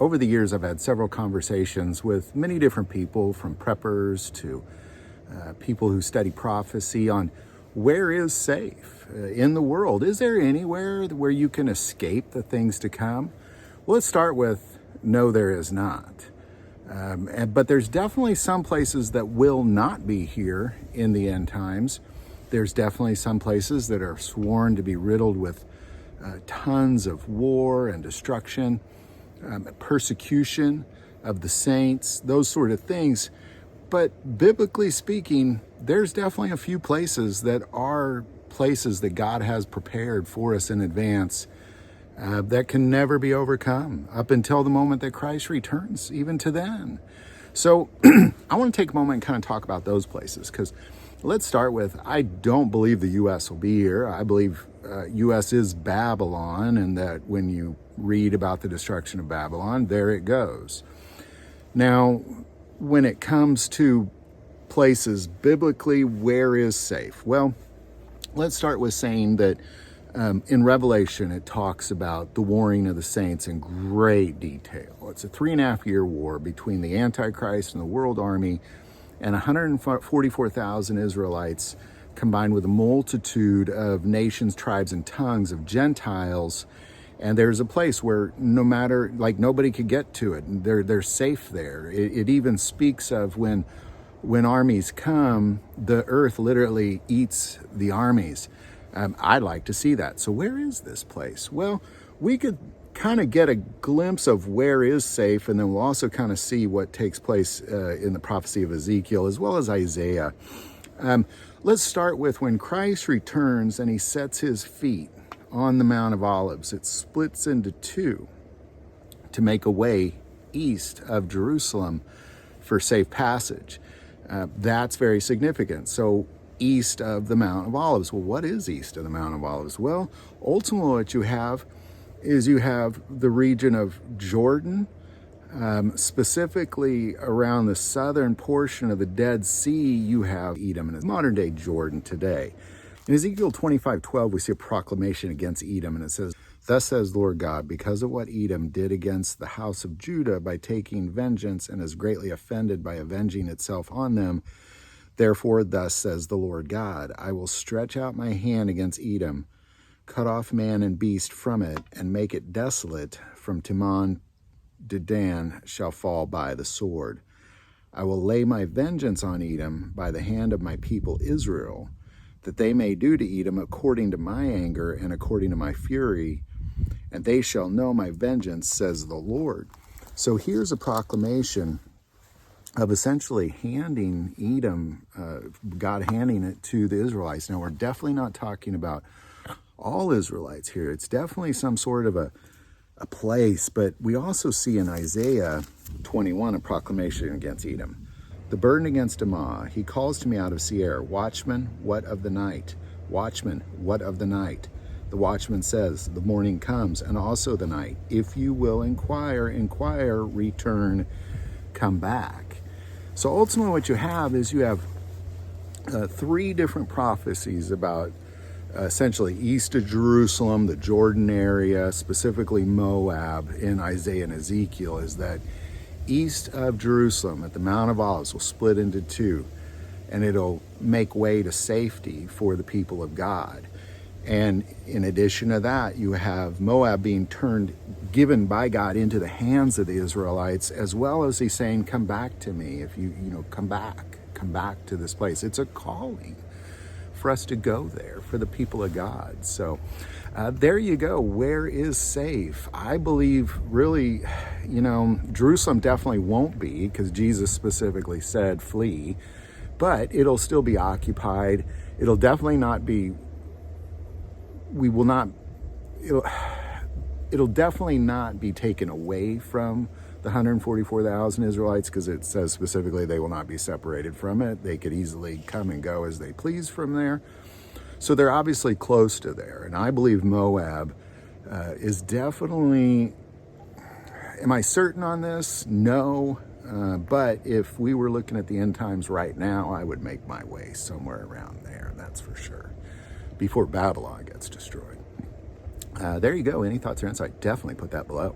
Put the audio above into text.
over the years, I've had several conversations with many different people, from preppers to people who study prophecy, on where is safe in the world. Is there anywhere where you can escape the things to come? Well, let's start with no, there is not. But there's definitely some places that will not be here in the end times. There's definitely some places that are sworn to be riddled with tons of war and destruction, persecution of the saints, those sort of things. But biblically speaking, there's definitely a few places that are places that God has prepared for us in advance that can never be overcome up until the moment that Christ returns, even to then. So I want to take a moment and kind of talk about those places, because let's start with, I don't believe the U.S. will be here. I believe U.S. is Babylon, and that when you read about the destruction of Babylon, there it goes. Now, when it comes to places biblically, where is safe? Well, let's start with saying that in Revelation, it talks about the warring of the saints in great detail. It's a 3.5-year war between the Antichrist and the world army, and 144,000 Israelites, combined with a multitude of nations, tribes, and tongues of Gentiles. And there's a place where no matter, like, nobody could get to it. They're safe there. It even speaks of when armies come, the earth literally eats the armies. I'd like to see that. So where is this place? Well, we could kind of get a glimpse of where is safe, and then we'll also kind of see what takes place in the prophecy of Ezekiel as well as Isaiah. Let's start with when Christ returns and he sets his feet on the Mount of Olives. It splits into two to make a way east of Jerusalem for safe passage. That's very significant. So east of the Mount of Olives. Well, what is east of the Mount of Olives? Well, ultimately what you have is you have the region of Jordan, specifically around the southern portion of the Dead Sea. You have Edom, and modern day Jordan today. In Ezekiel 25:12, we see a proclamation against Edom, and it says, "Thus says the Lord God, because of what Edom did against the house of Judah by taking vengeance, and is greatly offended by avenging itself on them, therefore thus says the Lord God, I will stretch out my hand against Edom, cut off man and beast from it, and make it desolate. From Timon to Dan shall fall by the sword. I will lay my vengeance on Edom by the hand of my people Israel, that they may do to Edom according to my anger and according to my fury, and they shall know my vengeance, says the Lord." So here's a proclamation of essentially handing Edom, God handing it to the Israelites. Now, we're definitely not talking about all Israelites here. It's definitely some sort of a place, but we also see in Isaiah 21 a proclamation against Edom. "The burden against Amah, he calls to me out of Seir, watchman, what of the night? Watchman, what of the night? The watchman says, the morning comes, and also the night. If you will inquire, return, come back." So ultimately what you have is you have three different prophecies about essentially east of Jerusalem, the Jordan area, specifically Moab in Isaiah and Ezekiel, is that east of Jerusalem at the Mount of Olives will split into two, and it'll make way to safety for the people of God. And in addition to that, you have Moab being given by God into the hands of the Israelites, as well as he's saying, come back to me. If you come back to this place. It's a calling for us to go there, for the people of God. So there you go. Where is safe? I believe really, Jerusalem definitely won't be, because Jesus specifically said flee, but it'll still be occupied. It'll definitely not be, it'll definitely not be taken away from the 144,000 Israelites, because it says specifically they will not be separated from it. They could easily come and go as they please from there. So they're obviously close to there. And I believe Moab is definitely, am I certain on this? No. But if we were looking at the end times right now, I would make my way somewhere around there, that's for sure, before Babylon gets destroyed. There you go. Any thoughts or insight? Definitely put that below.